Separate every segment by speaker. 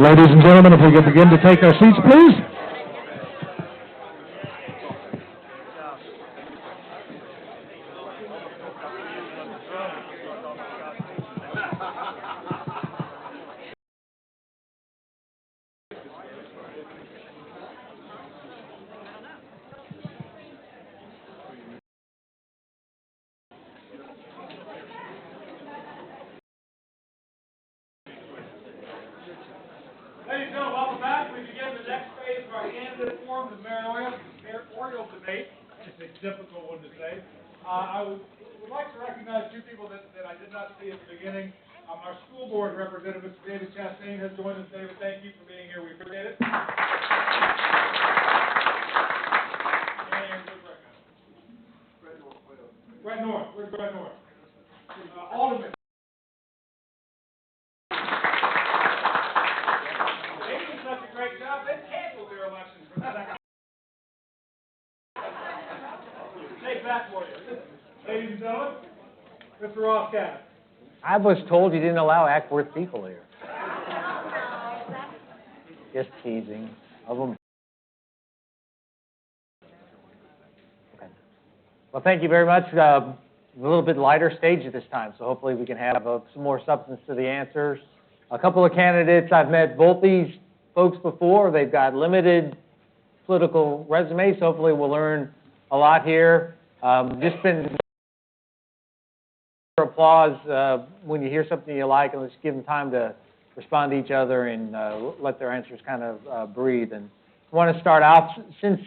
Speaker 1: Ladies and gentlemen, if we can begin to take our seats, please.
Speaker 2: Ladies and gentlemen, welcome back. We begin the next phase of our candidate forum, the mayoral debate. It's a difficult one to say. I would like to recognize two people that I did not see at the beginning. Our school board representative, Mr. David Chastain, has joined us. David, thank you for being here. We appreciate it. And Brett North. Where's Brett North? Alderman. Such a great job. They canceled their elections for the second. Take that for you. Ladies and gentlemen, Mr. Ross Cabot.
Speaker 3: I was told you didn't allow Ackworth people here. Just teasing. Of them. Okay. Well, thank you very much. A little bit lighter stage at this time, so hopefully we can have some more substance to the answers. A couple of candidates, I've met both these folks before. They've got limited political resumes, so hopefully we'll learn a lot here. Just been applause when you hear something you like, and let's give them time to respond to each other and let their answers kind of breathe. And I want to start off, since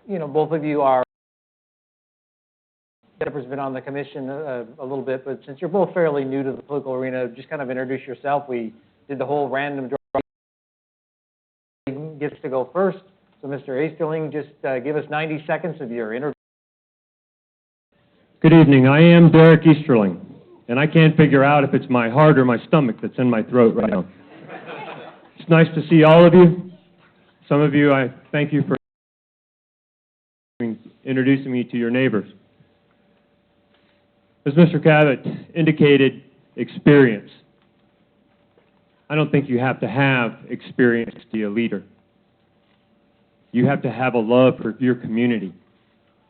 Speaker 3: both of you are, Jennifer's been on the commission a little bit, but since you're both fairly new to the political arena, just kind of introduce yourself. We did the whole random draw. Gets to go first. So, Mr. Easterling, just give us 90 seconds of your introduction.
Speaker 4: Good evening. I am Derek Easterling, and I can't figure out if it's my heart or my stomach that's in my throat right now. It's nice to see all of you. Some of you, I thank you for introducing me to your neighbors. As Mr. Cabot indicated, experience. I don't think you have to have experience to be a leader. You have to have a love for your community.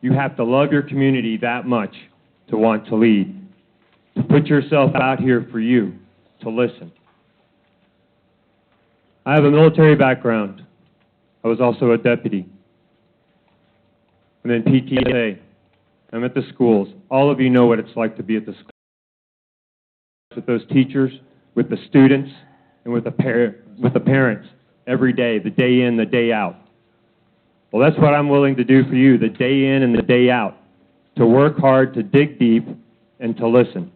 Speaker 4: You have to love your community that much to want to lead, to put yourself out here for you, to listen. I have a military background. I was also a deputy. I'm in PTSA. I'm at the schools. All of you know what it's like to be at the schools, with those teachers, with the students, and with the parents every day, the day in, the day out. Well, that's what I'm willing to do for you, the day in and the day out, to work hard, to dig deep, and to listen.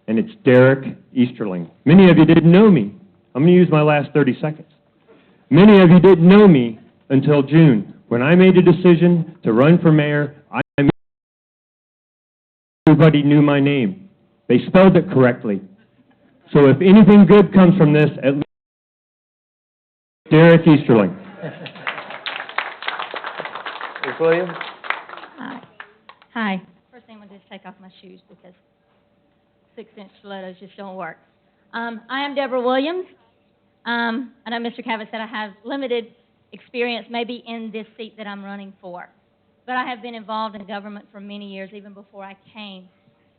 Speaker 4: And it's Derek Easterling. Many of you didn't know me. I'm going to use my last 30 seconds. Many of you didn't know me until June. When I made a decision to run for mayor, everybody knew my name. They spelled it correctly. So if anything good comes from this, at least Derek Easterling.
Speaker 3: Ms. Williams?
Speaker 5: Hi. First thing, I'm going to just take off my shoes because 6-inch stilettos just don't work. I am Deborah Williams. I know Mr. Cabot said I have limited experience maybe in this seat that I'm running for, but I have been involved in government for many years, even before I came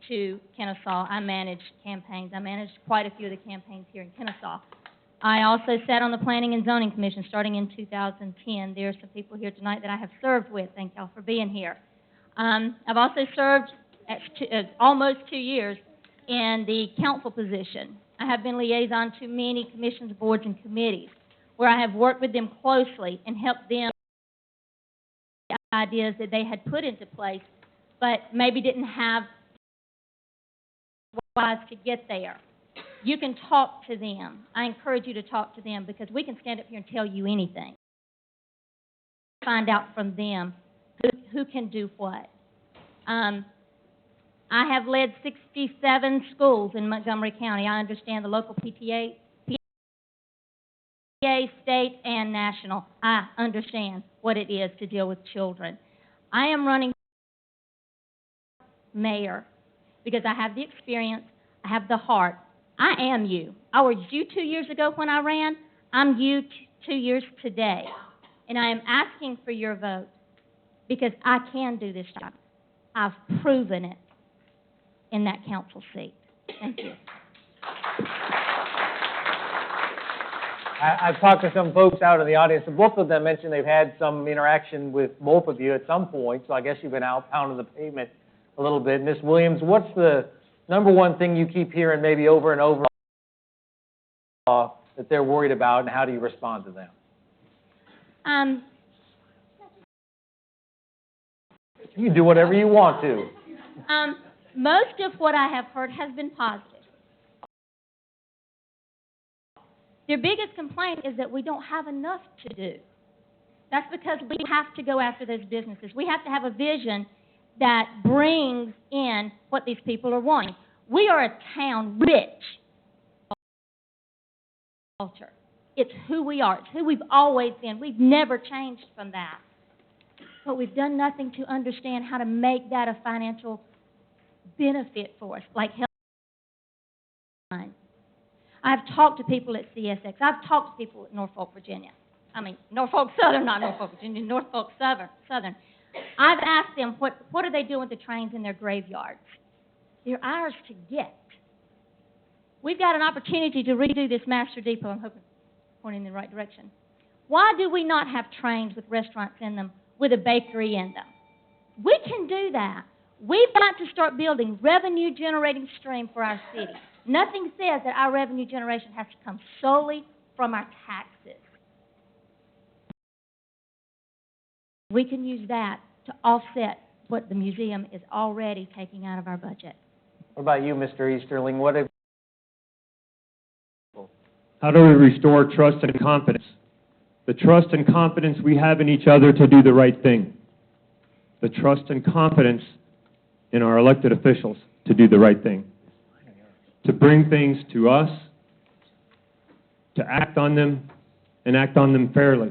Speaker 5: to Kennesaw. I managed campaigns. I managed quite a few of the campaigns here in Kennesaw. I also sat on the Planning and Zoning Commission starting in 2010. There are some people here tonight that I have served with. Thank y'all for being here. I've also served almost 2 years in the council position. I have been liaison to many commissions, boards, and committees where I have worked with them closely and helped them with ideas that they had put into place, but maybe didn't have wise to get there. You can talk to them. I encourage you to talk to them because we can stand up here and tell you anything. Find out from them who can do what. I have led 67 schools in Montgomery County. I understand the local PTA, state, and national. I understand what it is to deal with children. I am running mayor because I have the experience, I have the heart, I am you. I was you 2 years ago when I ran. I'm you 2 years today. And I am asking for your vote because I can do this job. I've proven it in that council seat. Thank you.
Speaker 3: I've talked to some folks out in the audience, and both of them mentioned they've had some interaction with both of you at some point, so I guess you've been out pounding the pavement a little bit. Ms. Williams, what's the number one thing you keep hearing maybe over and over that they're worried about, and how do you respond to them? You can do whatever you want to.
Speaker 5: Most of what I have heard has been positive. Their biggest complaint is that we don't have enough to do. That's because we have to go after those businesses. We have to have a vision that brings in what these people are wanting. We are a town rich culture. It's who we are. It's who we've always been. We've never changed from that. But we've done nothing to understand how to make that a financial benefit for us, like health. I've talked to people at CSX. I've talked to people at Norfolk, Virginia. Norfolk Southern, not Norfolk, Virginia, Norfolk Southern. I've asked them, what are they doing with the trains in their graveyards? They're ours to get. We've got an opportunity to redo this master depot. I'm hoping pointing in the right direction. Why do we not have trains with restaurants in them, with a bakery in them? We can do that. We've got to start building revenue-generating stream for our city. Nothing says that our revenue generation has to come solely from our taxes. We can use that to offset what the museum is already taking out of our budget.
Speaker 3: What about you, Mr. Easterling?
Speaker 4: How do we restore trust and confidence? The trust and confidence we have in each other to do the right thing. The trust and confidence in our elected officials to do the right thing. To bring things to us, to act on them, and act on them fairly.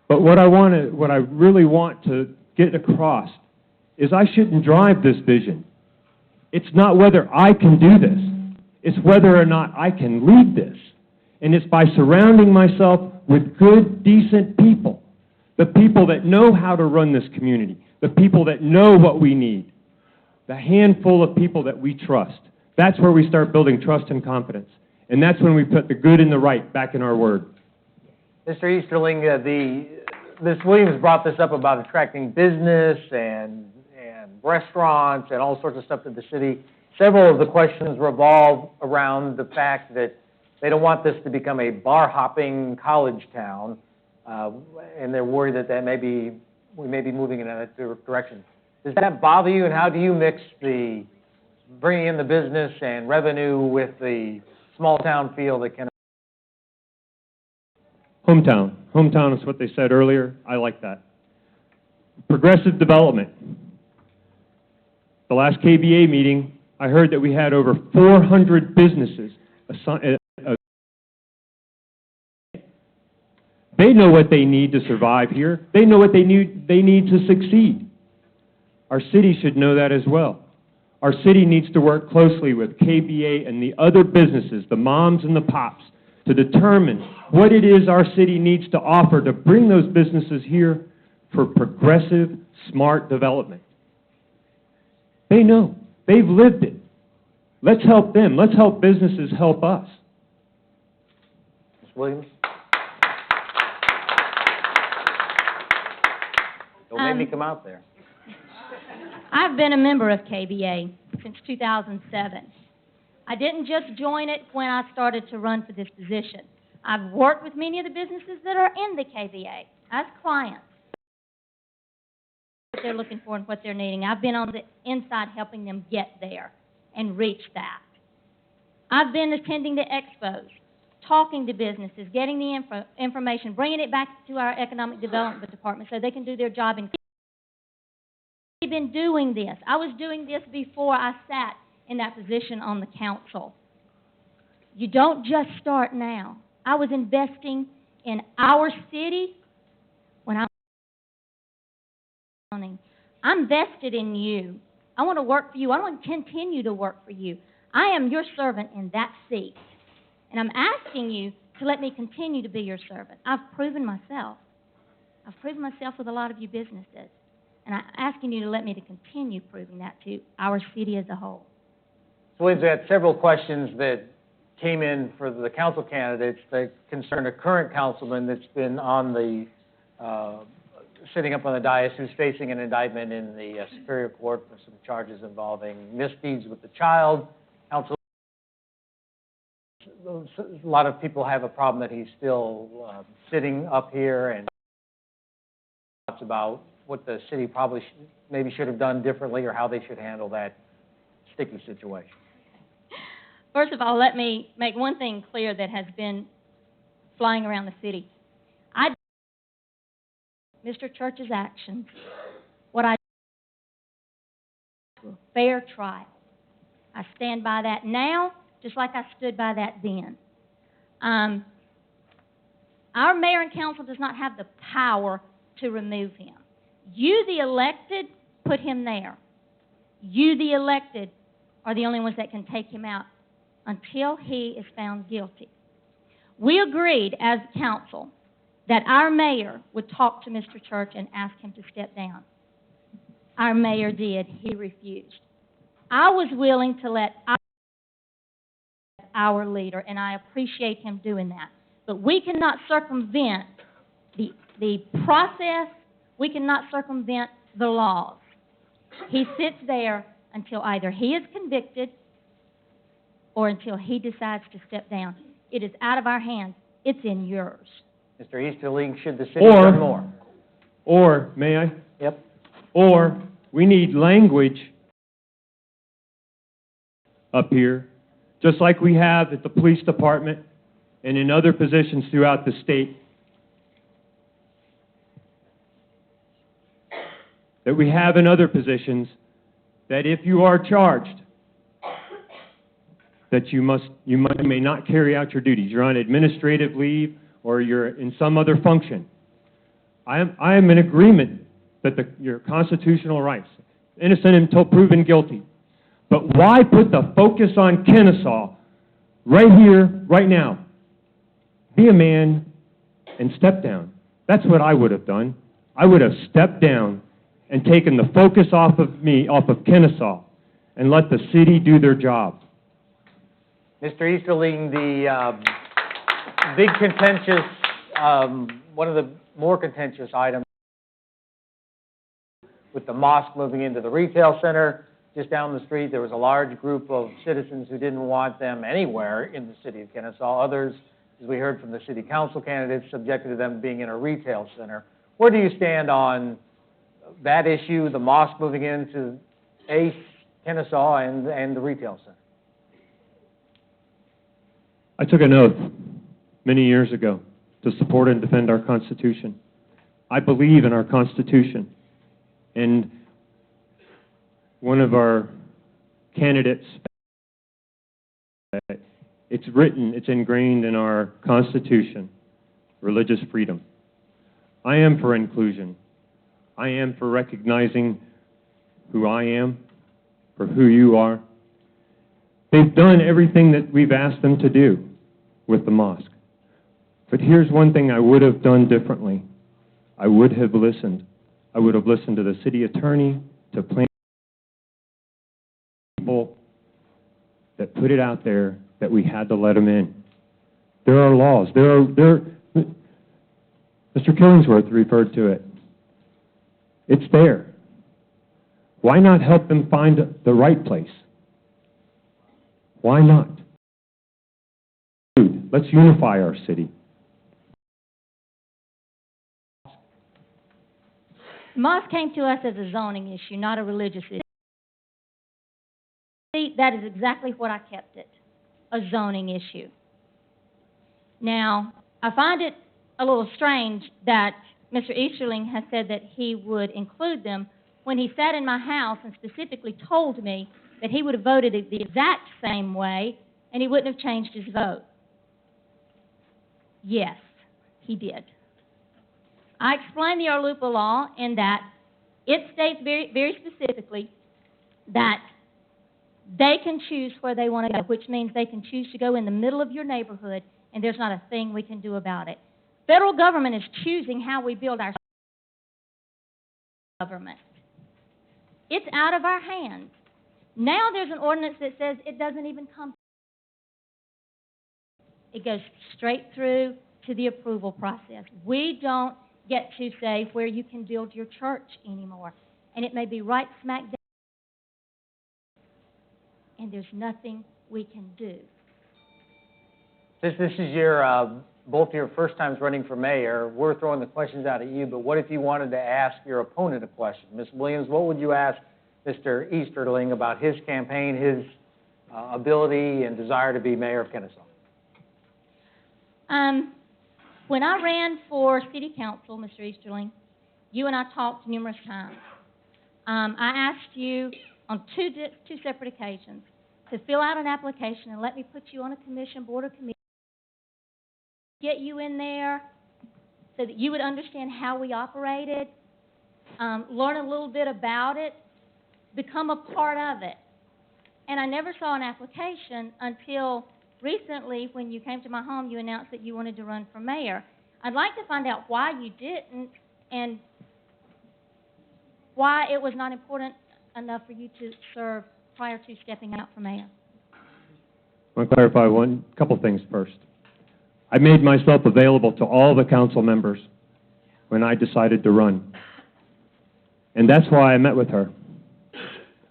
Speaker 4: But what I really want to get across is I shouldn't drive this vision. It's not whether I can do this. It's whether or not I can lead this. And it's by surrounding myself with good, decent people. The people that know how to run this community. The people that know what we need. The handful of people that we trust. That's where we start building trust and confidence. And that's when we put the good and the right back in our word.
Speaker 3: Mr. Easterling, Ms. Williams brought this up about attracting business and restaurants and all sorts of stuff to the city. Several of the questions revolve around the fact that they don't want this to become a bar-hopping college town, and they're worried that we may be moving in that direction. Does that bother you, and how do you mix the bringing in the business and revenue with the small-town feel that Kennesaw?
Speaker 4: Hometown. Hometown is what they said earlier. I like that. Progressive development. The last KBA meeting, I heard that we had over 400 businesses. They know what they need to survive here. They know what they need to succeed. Our city should know that as well. Our city needs to work closely with KBA and the other businesses, the moms and the pops, to determine what it is our city needs to offer to bring those businesses here for progressive, smart development. They know. They've lived it. Let's help them. Let's help businesses help us.
Speaker 3: Ms. Williams? Don't make me come out there.
Speaker 5: I've been a member of KBA since 2007. I didn't just join it when I started to run for this position. I've worked with many of the businesses that are in the KBA as clients. What they're looking for and what they're needing. I've been on the inside helping them get there and reach that. I've been attending the expos, talking to businesses, getting the information, bringing it back to our economic development department so they can do their job. And we've been doing this. I was doing this before I sat in that position on the council. You don't just start now. I was investing in our city when I was running. I'm vested in you. I want to work for you. I want to continue to work for you. I am your servant in that seat, and I'm asking you to let me continue to be your servant. I've proven myself. I've proven myself with a lot of you businesses, and I'm asking you to let me to continue proving that to our city as a whole.
Speaker 3: So we've had several questions that came in for the council candidates that concern a current councilman that's been on the, sitting up on the dais, who's facing an indictment in the Superior Court for some charges involving misdeeds with the child. Council, a lot of people have a problem that he's still sitting up here, and thoughts about what the city probably maybe should have done differently, or how they should handle that sticky situation.
Speaker 5: First of all, let me make one thing clear that has been flying around the city. Mr. Church's actions, what I do, a fair trial. I stand by that now, just like I stood by that then. Our mayor and council does not have the power to remove him. You, the elected, put him there. You, the elected, are the only ones that can take him out until he is found guilty. We agreed as council that our mayor would talk to Mr. Church and ask him to step down. Our mayor did. He refused. I was willing to let our leader, and I appreciate him doing that. But we cannot circumvent the process. We cannot circumvent the laws. He sits there until either he is convicted or until he decides to step down. It is out of our hands. It's in yours.
Speaker 3: Mr. Easterling, should the city done more?
Speaker 4: Or, may I?
Speaker 3: Yep.
Speaker 4: Or, we need language up here, just like we have at the police department and in other positions throughout the state, that we have in other positions, that if you are charged, that you may not carry out your duties. You're on administrative leave, or you're in some other function. I am in agreement that your constitutional rights, innocent until proven guilty. But why put the focus on Kennesaw right here, right now? Be a man and step down. That's what I would have done. I would have stepped down and taken the focus off of me, off of Kennesaw, and let the city do their job.
Speaker 3: Mr. Easterling, the big contentious, one of the more contentious items with the mosque moving into the retail center just down the street, there was a large group of citizens who didn't want them anywhere in the city of Kennesaw. Others, as we heard from the city council candidates, subjected to them being in a retail center. Where do you stand on that issue, the mosque moving into Kennesaw and the retail center?
Speaker 4: I took an oath many years ago to support and defend our Constitution. I believe in our Constitution. And one of our candidates, it's written, it's ingrained in our Constitution, religious freedom. I am for inclusion. I am for recognizing who I am, for who you are. They've done everything that we've asked them to do with the mosque. But here's one thing I would have done differently. I would have listened. I would have listened to the city attorney, to plan people that put it out there that we had to let them in. There are laws. Mr. Killingsworth referred to it. It's there. Why not help them find the right place? Why not? Let's unify our city.
Speaker 5: Mosque came to us as a zoning issue, not a religious issue. See, that is exactly what I kept it, a zoning issue. Now, I find it a little strange that Mr. Easterling has said that he would include them when he sat in my house and specifically told me that he would have voted it the exact same way and he wouldn't have changed his vote. Yes, he did. I explained the Arlupa law in that it states very, very specifically that They can choose where they want to go, which means they can choose to go in the middle of your neighborhood, and there's not a thing we can do about it. Federal government is choosing how we build our government. It's out of our hands. Now there's an ordinance that says it doesn't even come. It goes straight through to the approval process. We don't get to say where you can build your church anymore. And it may be right smack down, and there's nothing we can do.
Speaker 3: Since this is your, both your first times running for mayor, we're throwing the questions out at you, but what if you wanted to ask your opponent a question? Ms. Williams, what would you ask Mr. Easterling about his campaign, his ability and desire to be mayor of Kennesaw?
Speaker 5: When I ran for city council, Mr. Easterling, you and I talked numerous times. I asked you on two separate occasions to fill out an application and let me put you on a commission, board or committee, get you in there so that you would understand how we operated, learn a little bit about it, become a part of it. And I never saw an application until recently when you came to my home. You announced that you wanted to run for mayor. I'd like to find out why you didn't and why it was not important enough for you to serve prior to stepping out for mayor.
Speaker 4: I want to clarify couple things first. I made myself available to all the council members when I decided to run. And that's why I met with her.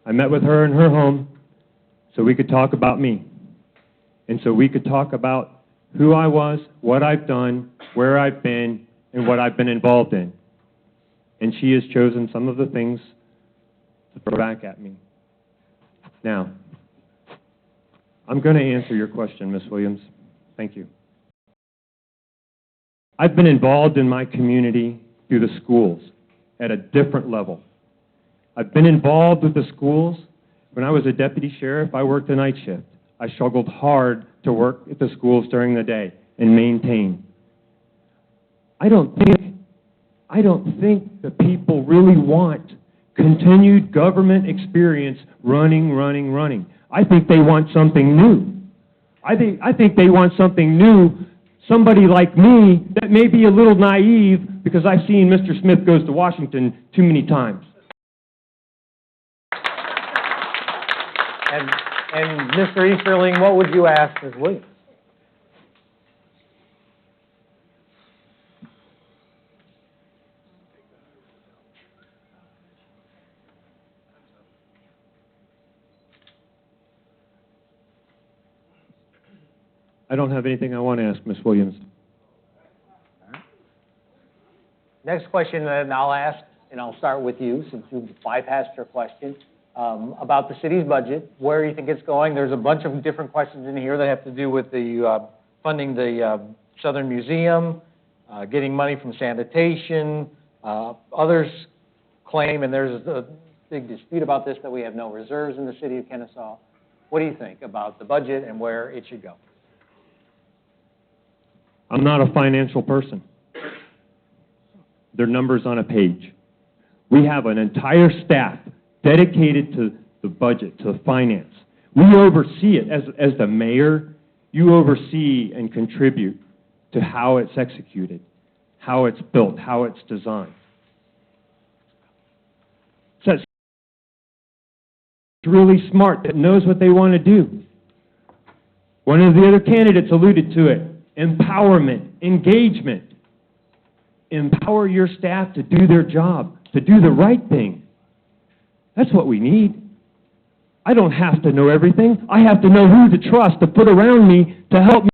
Speaker 4: I met with her in her home so we could talk about me. And so we could talk about who I was, what I've done, where I've been, and what I've been involved in. And she has chosen some of the things to throw back at me. Now, I'm going to answer your question, Ms. Williams. Thank you. I've been involved in my community through the schools at a different level. I've been involved with the schools. When I was a deputy sheriff, I worked a night shift. I struggled hard to work at the schools during the day and maintain. I don't think the people really want continued government experience running. I think they want something new. I think they want something new, somebody like me that may be a little naive because I've seen Mr. Smith Goes to Washington too many times.
Speaker 3: And Mr. Easterling, what would you ask Ms. Williams?
Speaker 4: I don't have anything I want to ask Ms. Williams.
Speaker 3: Next question that I'll ask, and I'll start with you since you bypassed your question, about the city's budget, where you think it's going. There's a bunch of different questions in here that have to do with the funding the Southern Museum, getting money from sanitation. Others claim, and there's a big dispute about this, that we have no reserves in the city of Kennesaw. What do you think about the budget and where it should go?
Speaker 4: I'm not a financial person. They're numbers on a page. We have an entire staff dedicated to the budget, to finance. We oversee it. As the mayor, you oversee and contribute to how it's executed, how it's built, how it's designed. So it's really smart, that knows what they want to do. One of the other candidates alluded to it. Empowerment, engagement. Empower your staff to do their job, to do the right thing. That's what we need. I don't have to know everything. I have to know who to trust, to put around me, to help me.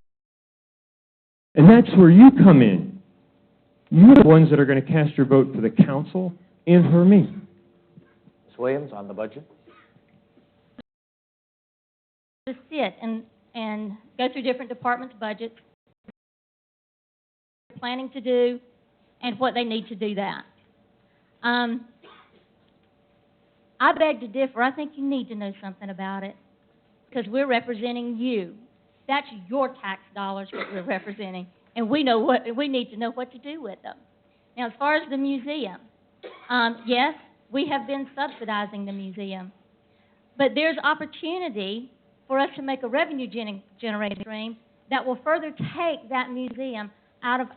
Speaker 4: And that's where you come in. You're the ones that are going to cast your vote for the council and for me.
Speaker 3: Ms. Williams, on the budget?
Speaker 5: To sit and go through different departments' budgets, planning to do, and what they need to do that. I beg to differ. I think you need to know something about it because we're representing you. That's your tax dollars that we're representing, and we need to know what to do with them. Now, as far as the museum, yes, we have been subsidizing the museum. But there's opportunity for us to make a revenue generating stream that will further take that museum out of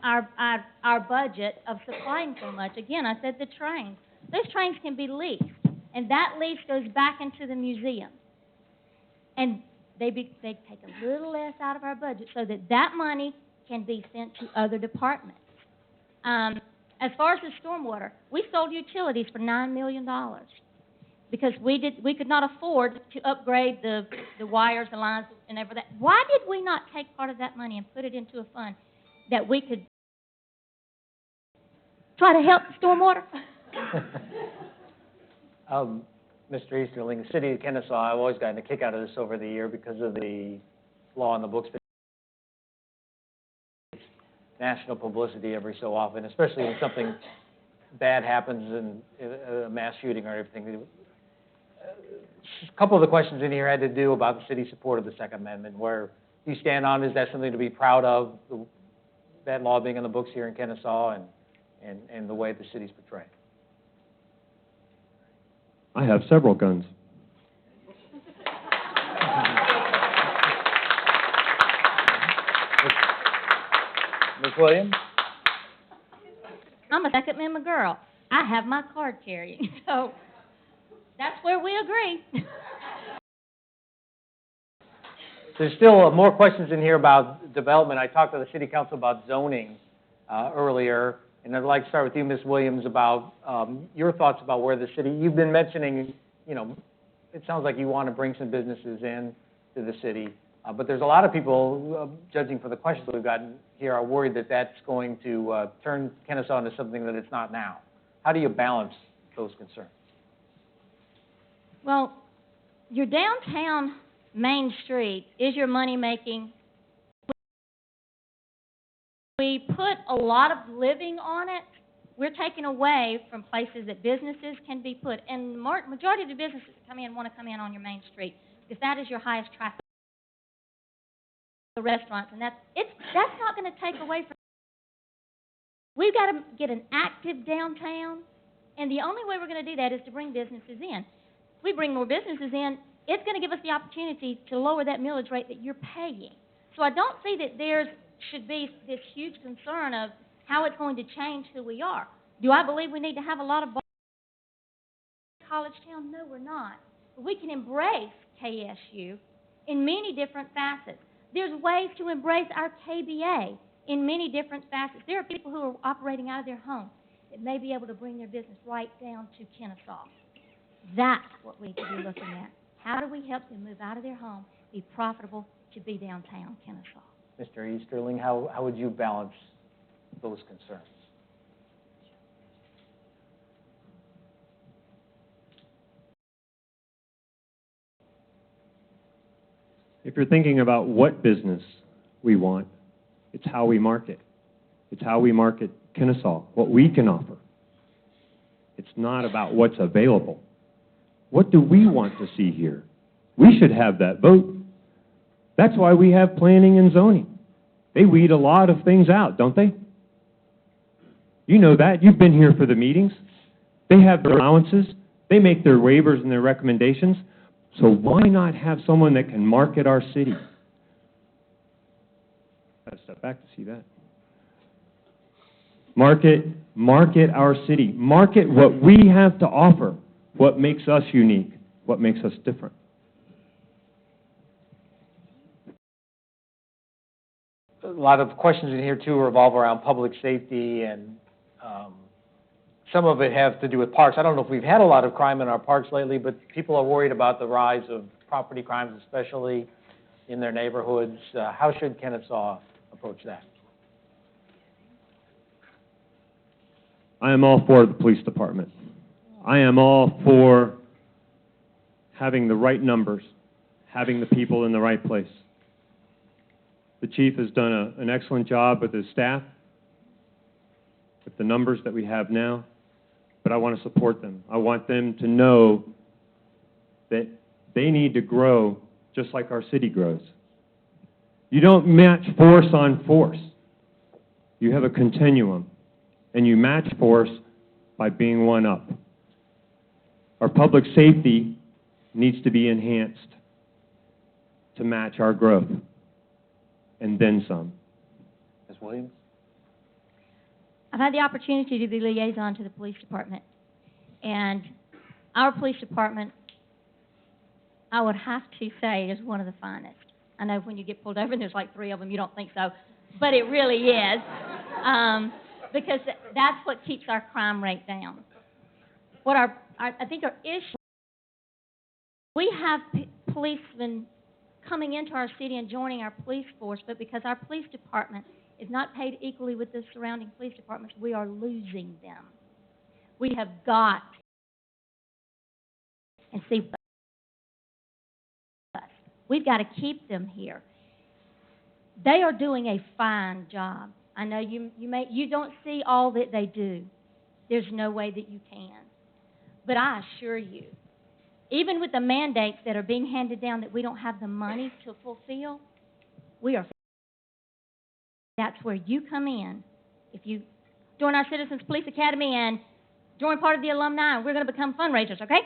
Speaker 5: our budget of supplying so much. Again, I said the trains. Those trains can be leased, and that lease goes back into the museum. And they take a little less out of our budget so that that money can be sent to other departments. As far as the stormwater, we sold utilities for $9 million because we could not afford to upgrade the wires, the lines, and everything. Why did we not take part of that money and put it into a fund that we could try to help the stormwater?
Speaker 3: Mr. Easterling, the city of Kennesaw, I've always gotten a kick out of this over the year because of the law on the books that national publicity every so often, especially when something bad happens and a mass shooting or everything. A couple of the questions in here had to do about the city's support of the Second Amendment. Where you stand on, is that something to be proud of, that law being on the books here in Kennesaw and the way the city's portrayed?
Speaker 4: I have several guns.
Speaker 3: Ms. Williams?
Speaker 5: I'm a Second Amendment girl. I have my card carrying, so that's where we agree.
Speaker 3: There's still more questions in here about development. I talked to the city council about zoning earlier, and I'd like to start with you, Ms. Williams, about your thoughts about where the city, you've been mentioning, it sounds like you want to bring some businesses in to the city, but there's a lot of people, judging from the questions that we've gotten here, are worried that that's going to turn Kennesaw into something that it's not now. How do you balance those concerns?
Speaker 5: Well, your downtown Main Street is your money-making. We put a lot of living on it. We're taking away from places that businesses can be put. And the majority of the businesses that come in want to come in on your Main Street because that is your highest traffic. The restaurants, and that's not going to take away from. We've got to get an active downtown, and the only way we're going to do that is to bring businesses in. If we bring more businesses in, it's going to give us the opportunity to lower that millage rate that you're paying. So I don't see that there should be this huge concern of how it's going to change who we are. Do I believe we need to have a lot of bars in college town? No, we're not. But we can embrace KSU in many different facets. There's ways to embrace our KBA in many different facets. There are people who are operating out of their home that may be able to bring their business right down to Kennesaw. That's what we need to be looking at. How do we help them move out of their home, be profitable to be downtown Kennesaw?
Speaker 3: Mr. Easterling, how would you balance those concerns?
Speaker 4: If you're thinking about what business we want, it's how we market. It's how we market Kennesaw, what we can offer. It's not about what's available. What do we want to see here? We should have that vote. That's why we have planning and zoning. They weed a lot of things out, don't they? You know that. You've been here for the meetings. They have their allowances. They make their waivers and their recommendations. So why not have someone that can market our city? I have to step back to see that. Market our city. Market what we have to offer, what makes us unique, what makes us different.
Speaker 3: A lot of questions in here, too, revolve around public safety, and some of it has to do with parks. I don't know if we've had a lot of crime in our parks lately, but people are worried about the rise of property crimes, especially in their neighborhoods. How should Kennesaw approach that?
Speaker 4: I am all for the police department. I am all for having the right numbers, having the people in the right place. The chief has done an excellent job with his staff, with the numbers that we have now, but I want to support them. I want them to know that they need to grow just like our city grows. You don't match force on force. You have a continuum, and you match force by being one up. Our public safety needs to be enhanced to match our growth, and then some.
Speaker 3: Ms. Williams?
Speaker 5: I've had the opportunity to be liaison to the police department, and our police department, I would have to say, is one of the finest. I know when you get pulled over and there's like 3 of them, you don't think so, but it really is, because that's what keeps our crime rate down. What I think our issue, we have policemen coming into our city and joining our police force, but because our police department is not paid equally with the surrounding police departments, we are losing them. We have got and see us. We've got to keep them here. They are doing a fine job. I know you don't see all that they do. There's no way that you can. But I assure you, even with the mandates that are being handed down that we don't have the money to fulfill, that's where you come in. If you join our Citizens Police Academy and join part of the alumni, we're going to become fundraisers, okay?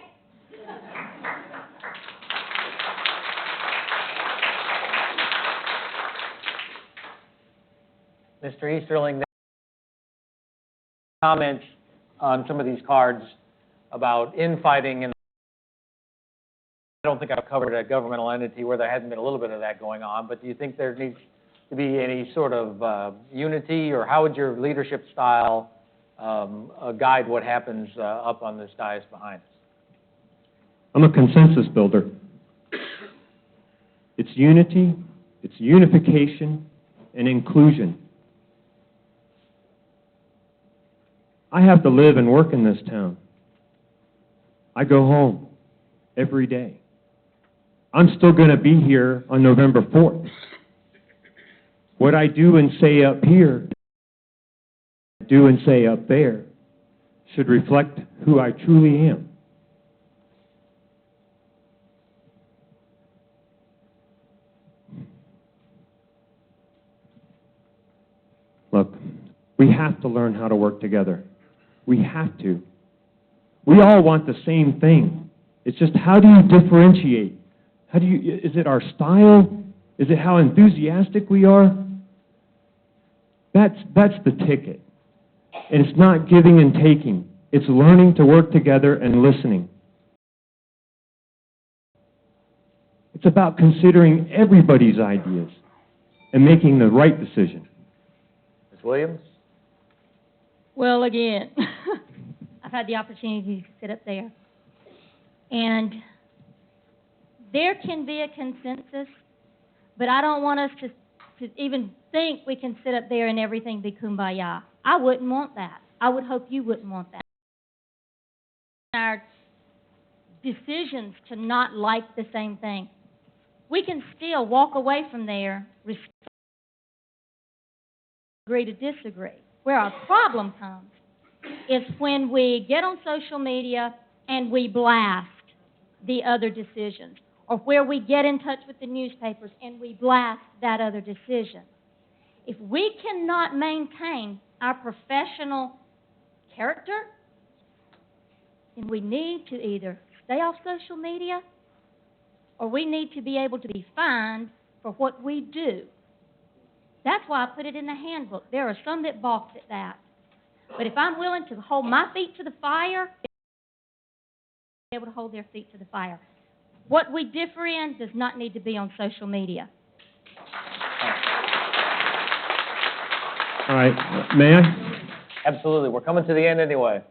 Speaker 3: Mr. Easterling, comments on some of these cards about infighting, and I don't think I've covered a governmental entity where there hasn't been a little bit of that going on, but do you think there needs to be any sort of unity, or how would your leadership style guide what happens up on this dais behind us?
Speaker 4: I'm a consensus builder. It's unity, it's unification, and inclusion. I have to live and work in this town. I go home every day. I'm still going to be here on November 4th. What I do and say up here, do and say up there, should reflect who I truly am. Look, we have to learn how to work together. We have to. We all want the same thing. It's just, how do you differentiate? Is it our style? Is it how enthusiastic we are? That's the ticket. And it's not giving and taking. It's learning to work together and listening. It's about considering everybody's ideas and making the right decision.
Speaker 3: Ms. Williams?
Speaker 5: Well, again, I've had the opportunity to sit up there, and there can be a consensus, but I don't want us to even think we can sit up there and everything be kumbaya. I wouldn't want that. I would hope you wouldn't want that. Our decisions to not like the same thing, we can still walk away from there, agree to disagree. Where our problem comes is when we get on social media and we blast the other decisions, or where we get in touch with the newspapers and we blast that other decision. If we cannot maintain our professional character, then we need to either stay off social media, or we need to be able to be fined for what we do. That's why I put it in the handbook. There are some that balk at that. But if I'm willing to hold my feet to the fire, be able to hold their feet to the fire. What we differ in does not need to be on social media.
Speaker 4: All right, may I?
Speaker 3: Absolutely. We're coming to the end anyway.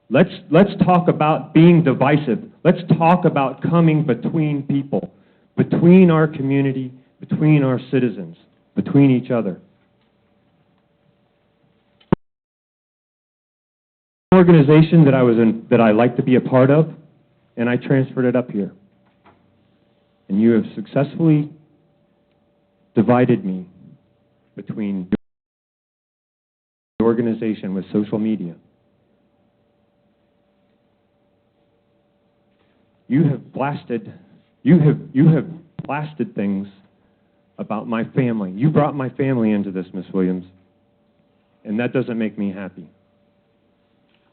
Speaker 4: Let's talk about being divisive. Let's talk about coming between people, between our community, between our citizens, between each other. An organization that I was in, that I like to be a part of, and I transferred it up here. And you have successfully divided me between the organization with social media. You have blasted things about my family. You brought my family into this, Ms. Williams, and that doesn't make me happy.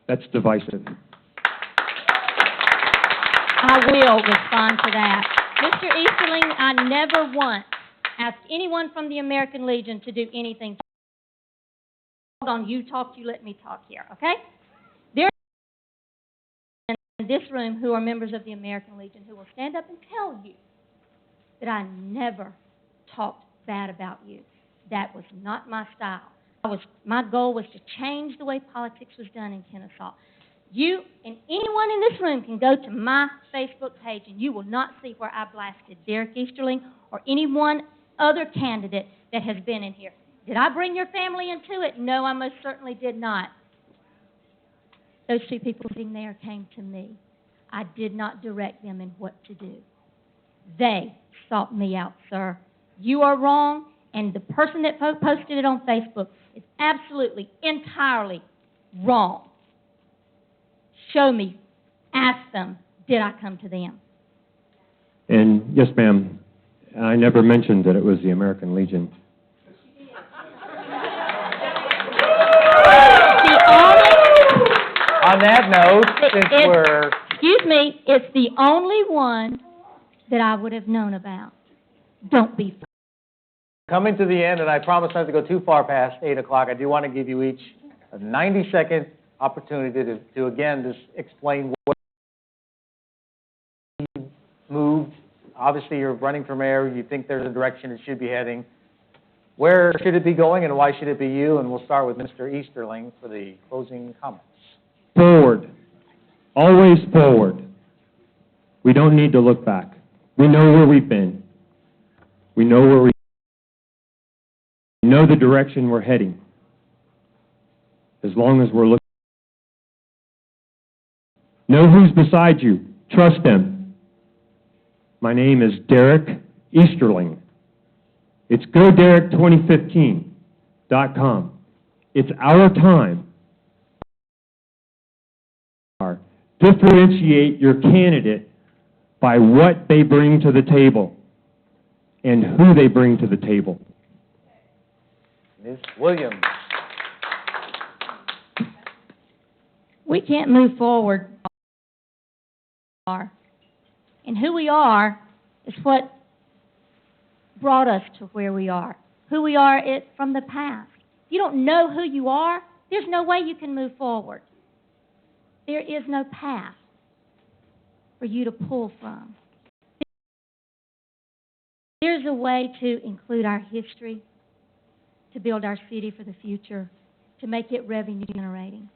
Speaker 4: That's divisive.
Speaker 5: I will respond to that. Mr. Easterling, I never once asked anyone from the American Legion to do anything. Hold on, you talk, you let me talk here, okay? There are in this room who are members of the American Legion who will stand up and tell you that I never talked bad about you. That was not my style. My goal was to change the way politics was done in Kennesaw. You and anyone in this room can go to my Facebook page and you will not see where I blasted Derek Easterling or any one other candidate that has been in here. Did I bring your family into it? No, I most certainly did not. Those two people sitting there came to me. I did not direct them in what to do. They sought me out, sir. You are wrong, and the person that posted it on Facebook is absolutely, entirely wrong. Show me. Ask them. Did I come to them?
Speaker 4: And yes, ma'am, I never mentioned that it was the American Legion.
Speaker 3: On that note,
Speaker 5: Excuse me, it's the only one that I would have known about. Don't be
Speaker 3: coming to the end, and I promise not to go too far past 8 o'clock, I do want to give you each a 90-second opportunity to again, just explain what you moved. Obviously, you're running for mayor. You think there's a direction it should be heading. Where should it be going, and why should it be you? And we'll start with Mr. Easterling for the closing comments.
Speaker 4: Forward. Always forward. We don't need to look back. We know where we've been. We know where we know the direction we're heading. As long as we're looking. Know who's beside you. Trust them. My name is Derek Easterling. It's GoDerek2015.com. It's our time. Differentiate your candidate by what they bring to the table and who they bring to the table.
Speaker 3: Ms. Williams.
Speaker 5: We can't move forward. And who we are is what brought us to where we are. Who we are is from the past. If you don't know who you are, there's no way you can move forward. There is no path for you to pull from. There's a way to include our history, to build our city for the future, to make it revenue generating.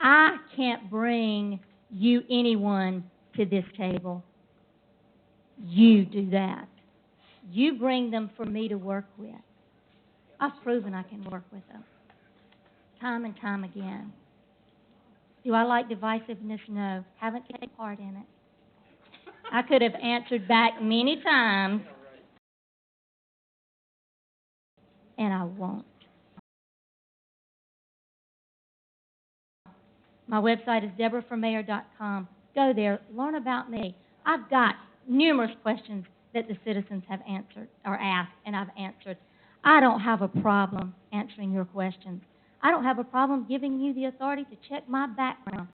Speaker 5: I can't bring you anyone to this table. You do that. You bring them for me to work with. I've proven I can work with them, time and time again. Do I like divisiveness? No. Haven't taken part in it. I could have answered back many times, and I won't. My website is DeborahForMayor.com. Go there, learn about me. I've got numerous questions that the citizens have answered or asked, and I've answered. I don't have a problem answering your questions. I don't have a problem giving you the authority to check my background.